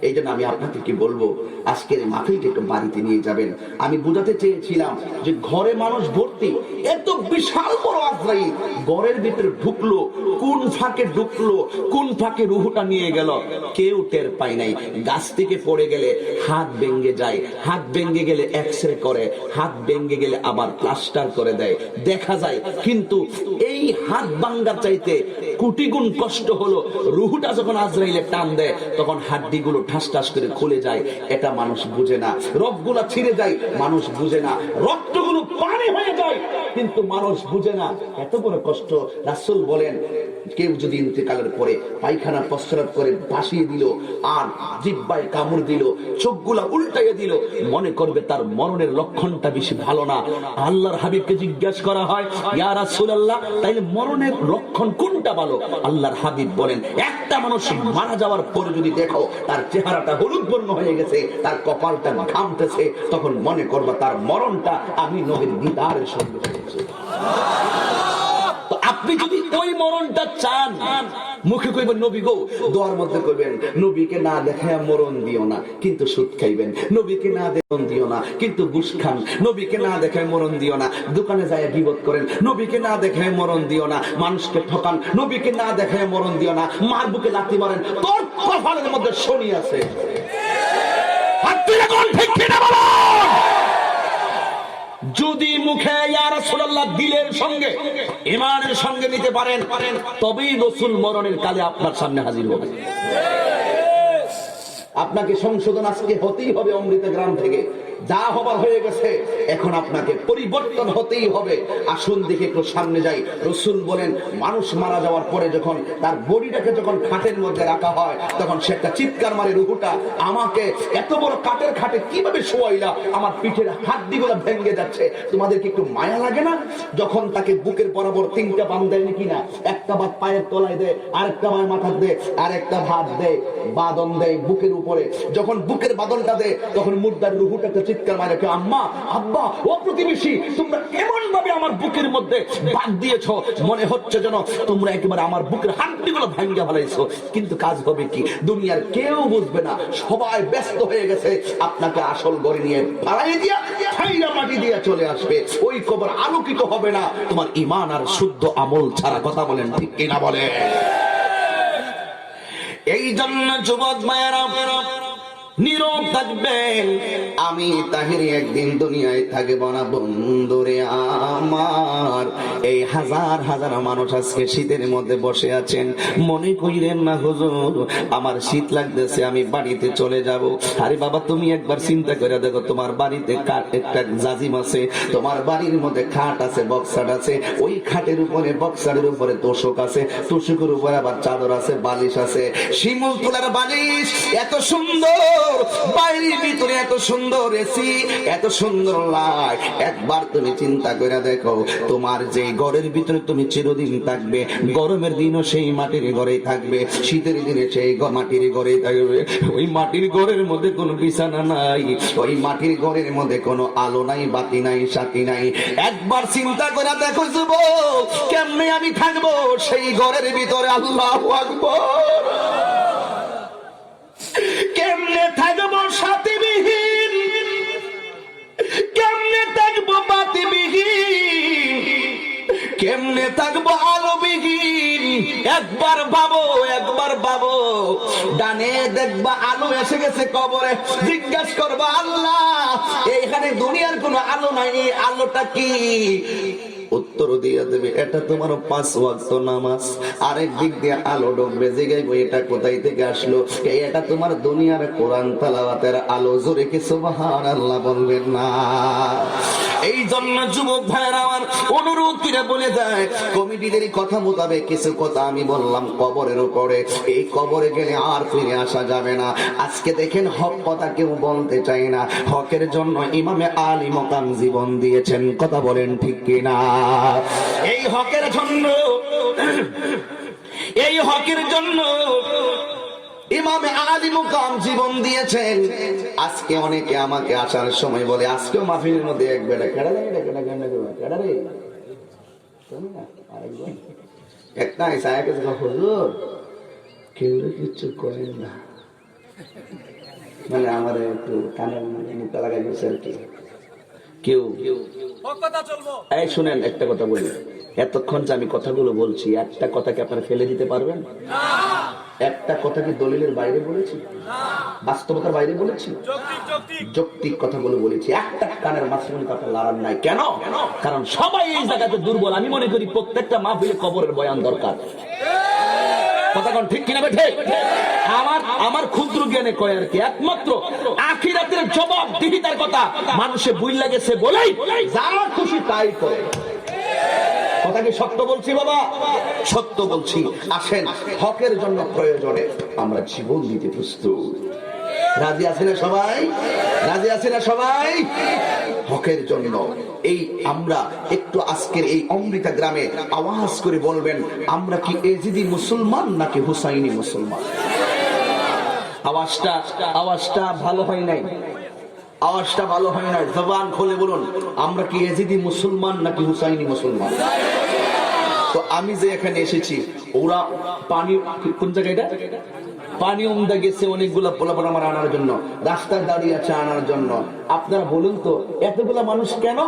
এই জন্য আমি আপনাদেরকে বলবো, আজকের মাহফিলটা একটু বাড়িতে নিয়ে যাবেন। আমি বোঝাতে চেয়েছিলাম যে ঘরে মানুষ ভর্তি, এত বিশাল বড় আজরাইল ঘরের ভিতরে ঢুকলো, কোন ফাঁকে ঢুকলো, কোন ফাঁকে রুহটা নিয়ে গেল, কেউ টের পায় নাই। গাছ থেকে পড়ে গেলে হাত ভেঙে যায়, হাত ভেঙে গেলে এক্সরে করে, হাত ভেঙে গেলে আবার প্লাস্টার করে দেয়, দেখা যায়। কিন্তু এই হাত ভাঙার চাইতে কোটি গুণ কষ্ট হলো রুহটা যখন আজরাইলে টান দেয়, তখন হাড্ডিগুলো ঠাস ঠাস করে খুলে যায়। এটা মানুষ বুঝে না। রগগুলা ছিঁড়ে যায়, মানুষ বুঝে না। রক্তগুলো পানি হয়ে যায়, কিন্তু মানুষ বুঝে না এত বড় কষ্ট। রাসূল বলেন, কেউ যদি ইন্তেকালের পরে পায়খানা প্রস্রাব করে ভাসিয়ে দিল আর জিহ্বায় কামড় দিল, চোখগুলা উল্টাইয়ে দিল, মনে করবে তার মরণের লক্ষণটা বেশি ভালো না। আল্লাহর হাবিবকে জিজ্ঞাসা করা হয়, ইয়া রাসূলুল্লাহ, তাইলে মরণের লক্ষণ কোনটা ভালো? আল্লাহর হাবিব বলেন, একটা মানুষ মারা যাওয়ার পরে যদি দেখো তার চেহারাটা হলুদ বর্ণ হয়ে গেছে, তার কপালটা ঘামতেছে, তখন মনে করবা তার মরণটা আমি নবীর দিদারের সঙ্গে হয়েছে। তো আপনি যদি ওই মরণটা চান, মুখে কইবেন নবী গো, দোয়ার মধ্যে কইবেন নবীকে না দেখায় মরণ দিও না কিন্তু সুদ খাইবেন, নবীকে না মরণ দিও না কিন্তু ঘুষ খান, নবীকে না দেখায় মরণ দিও না দোকানে যায় গীবত করেন, নবীকে না দেখায় মরণ দিও না মানুষকে ঠকান, নবীকে না দেখায় মরণ দিও না মার বুকে লাথি মারেন। তোর কপালের মধ্যে শনি আছে। হাত তুলে কোন ঠিক কিনা বলো। যদি মুখে ইয়া রাসূলুল্লাহ দিলের সঙ্গে ঈমানের সঙ্গে নিতে পারেন, তবেই রাসূল মরণের কালে আপনার সামনে হাজির হবে। আপনাকে সংশোধন আজকে হতেই হবে। অমৃত গ্রাম থেকে যা হবার হয়ে গেছে, এখন আপনাকে পরিবর্তন হতেই হবে। আসুন দেখে একটু সামনে যাই। রাসূল বলেন, মানুষ মারা যাওয়ার পরে যখন তার বডিটাকে যখন খাটের মধ্যে রাখা হয়, তখন সে একটা চিৎকার মারে, রুহুটা আমাকে এত বড় কাঠের খাটে কিভাবে শোয়াইলা, আমার পিঠের হাড্ডিগুলো ভেঙে যাচ্ছে, তোমাদেরকে একটু মায়া লাগে না? যখন তাকে বুকের বরাবর তিনটা বাম দেয় নাকি না, একটা বাদ পায়ের তলায় দেয়, আরেকটা বাদ মাথার দেয়, আরেকটা ভাত দেয়, বাদন দেয় বুকের উপরে। যখন বুকের বাদনটা দেয়, তখন মুর্দার রুহুটাকে চিৎকার মারে, আম্মা, আব্বা, ও প্রতিবেশী, তোমরা এমন ভাবে আমার বুকের মধ্যে বাদ দিয়েছো, মনে হচ্ছে যেন তোমরা একেবারে আমার বুকের হাড্ডিগুলো ভাঙিয়ে ফেলাইছো। কিন্তু কাজ হবে কি? দুনিয়ার কেউ বুঝবে না, সবাই ব্যস্ত হয়ে গেছে। আপনাকে আসল ঘরে নিয়ে ফালাই দিয়া ছাইরা মাটি দিয়ে চলে আসবে। ওই কবর আলোকিত হবে না তোমার ঈমান আর শুদ্ধ আমল ছাড়া। কথা বলেন ঠিক কিনা বলে? এই জন্য যুবক মায়েরা নীরব থাকবেন। আমি তাহিরি একদিন দুনিয়ায় থাকব না বন্ধুরে আমার। এই হাজার হাজার মানুষ আজকে শীতের মধ্যে বসে আছেন, মনে কইরেন না হুজুর আমার শীত লাগতেছে, আমি বাড়িতে চলে যাব। আরে বাবা, তুমি একবার চিন্তা করে দেখো, তোমার বাড়িতে একটা জাজিম আছে, তোমার বাড়ির মধ্যে খাট আছে, বক্সার আছে, ওই খাটের উপরে বক্সারের উপরে তোষক আছে, তোষকের উপরে আবার চাদর আছে, বালিশ আছে, শিমুল তোলার বালিশ, এত সুন্দর বাইরের ভিতরে এত সুন্দর এসি, এত সুন্দর লাইট। একবার তুমি চিন্তা করে দেখো, তোমার যে ঘরের ভিতরে তুমি চিরদিন থাকবে, গরমের দিনও সেই মাটির ঘরেই থাকবে, শীতের দিনে সেই মাটির ঘরেই থাকবে। ওই মাটির ঘরের মধ্যে কোনো বিছানা নাই, ওই মাটির ঘরের মধ্যে কোনো আলো নাই, বাতি নাই, সাথী নাই। একবার চিন্তা করে দেখো যুবক, কেমনে আমি থাকবো সেই ঘরের ভিতরে? আল্লাহু আকবার। কেমনে থাকবো সাথীবিহীন, কেমনে থাকবো বাতিবিহীন, কেমনে থাকবো আলোবিহীন? একবার ভাবো, একবার ভাবো। ডানে দেখবা আলো এসে গেছে কবরে, জিজ্ঞাসা করবা আল্লাহ এইখানে দুনিয়ার কোনো আলো নাই, এই আলোটা কি? উত্তর দিয়ে দেবে, এটা তোমার 5 ওয়াক্ত নামাজ। আরেক দিক দিয়ে আলো ঢুকবে, জিগাইবো এটা কোথায় থেকে আসলো? এটা তোমার দুনিয়ার কোরআন তেলাওয়াতের আলো। জোরে কি সুবহানাল্লাহ বলবেন না? এই জন্য যুবক ভাইরা আমার অনুরোধ করে বলে যায়, কমিটিদের কথা মোতাবেক কিছু কথা আমি বললাম কবরের উপরে। এই কবরে গেলে আর ফিরে আসা যাবে না। আজকে দেখেন, হক কথা কেউ বলতে চায় না। হকের জন্য ইমামে আলী মকাম জীবন দিয়েছেন। কথা বলেন ঠিক কিনা? এই হকের জন্য, এই হকের জন্য ইমামে আলী মুকাম জীবন দিয়েছেন। আজকে অনেকে আমাকে আসার সময় বলে, আজকেও মাহফিলের মধ্যে এক বেটা কেডা রে কেডা রে একটা এসে হুজুর কেউ কিছু করেন না, মানে আমার একটু কানের মুখটা লাগাই দিচ্ছে আর কি। কেউ এই শুনেন, একটা কথা বলি, এতক্ষণ যে আমি কথাগুলো বলছি, একটা কথাকে আপনারা ফেলে দিতে পারবেন? একটা কথা কি দলিলের বাইরে বলেছি? বাস্তবতার বাইরে বলেছি? যৌক্তিক কথাগুলো বলেছি। একটা কানের মাঝখানে কথা লড়ার নাই। কেন? কারণ সবাই এই জায়গাতে দুর্বল। আমি মনে করি প্রত্যেকটা মাহফিলে কবরের বয়ান দরকার। কথা কোন ঠিক কিনা বেঠে? আমার ক্ষুদ্র জ্ঞানে কয় আর কি, একমাত্র আখিরাতের জবাবদিহিতার কথা মানুষে বুঝ লাগেছে বলেই যা খুশি তাই করে। কথা কি সত্য বলছি বাবা? সত্য বলছি। আসেন, হকের জন্য প্রয়োজনে আমরা জীবন দিতে প্রস্তুত। রাজি আছে না সবাই? রাজি আছে না সবাই? হকের জন্য এই আমরা একটু আজকের এই অমৃতা গ্রামে আওয়াজ করে বলবেন, আমরা কি এজিদি মুসলমান নাকি হুসাইনি মুসলমান? আওয়াজটা ভালো হয় নাই, আওয়াজটা ভালো হয় না। জবান খুলে বলুন, আমরা কি এজিদি মুসলমান নাকি হুসাইনি মুসলমান? তো আমি যে এখানে এসেছি, ওরা পানি কোন জায়গাটা পানি উমদা গেছে অনেকগুলা পোলাপান আমার আনার জন্য, রাস্তায় দাঁড়িয়ে আছে আনার জন্য। আপনারা বলুন তো এতগুলা মানুষ কেন?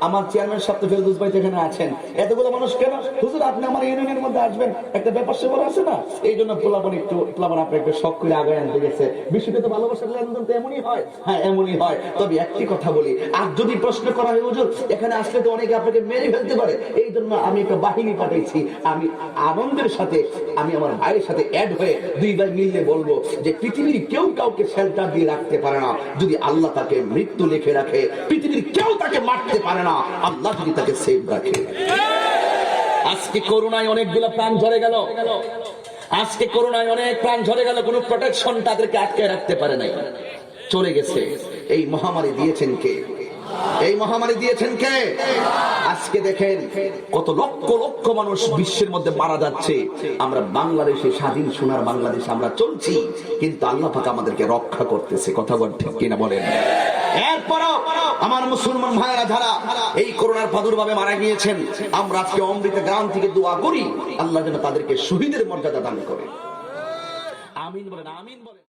আমার চেয়ারম্যান সাহেব ফেরদৌস ভাই যেখানে আছেন, এতগুলা মানুষ কেন? হুজুর আপনি আমার ইউনিয়নের মধ্যে আসবেন, একটা ব্যাপার সেবার আছে না, এই জন্য পোলাপান আপনার একটু শখ করে আগে আনতে গেছে। বিষয়টা তো ভালোবাসার লেনদেন তো এমনই হয়। হ্যাঁ এমনই হয়। তবে একটি কথা বলি, আর যদি প্রশ্ন করা হয় হুজুর এখানে আসলে তো অনেকে আপনাকে মেরে ফেলতে পারে, এই জন্য আমি একটা বাহিনী পাঠাইছি। আমি আনন্দের সাথে আমি আমার ভাইয়ের সাথে অ্যাড হয়ে দুই ভাই মিললে বলবো যে পৃথিবীর কেউ কাউকে শেল্টার দিয়ে রাখতে পারে না যদি আল্লাহ তাকে মৃত্যু লিখে রাখে। পৃথিবীর কেউ তাকে মারতে পারে না আল্লাহ যদি তাকে সেভ রাখে। আজকে করোনায় অনেকগুলো প্রাণ ঝরে গেল, আজকে করোনায় অনেক প্রাণ ঝরে গেল, কোনো প্রোটেকশন তাদেরকে আটকে রাখতে পারে নাই, চলে গেছে। এই মহামারী দিয়েছেন কে? এই মহামারী দিয়েছেন কে? আজকে দেখেন কত লক্ষ লক্ষ মানুষ বিশ্বের মধ্যে মারা যাচ্ছে। আমরা বাংলাদেশে, স্বাধীন সোনার বাংলাদেশে আমরা চলছি, কিন্তু আল্লাহ পাক আমাদেরকে রক্ষা করতেছে। কথা বল ঠিক কিনা বলেন? এরপরও আমার মুসলমান ভাইয়েরা যারা এই করোনার প্রাদুর্ভাবে মারা গিয়েছেন, আমরা আজকে অমৃত গ্রাম থেকে দোয়া করি আল্লাহ যেন তাদেরকে শহীদের মর্যাদা দান করে। আমিন বলেন, আমিন বলেন।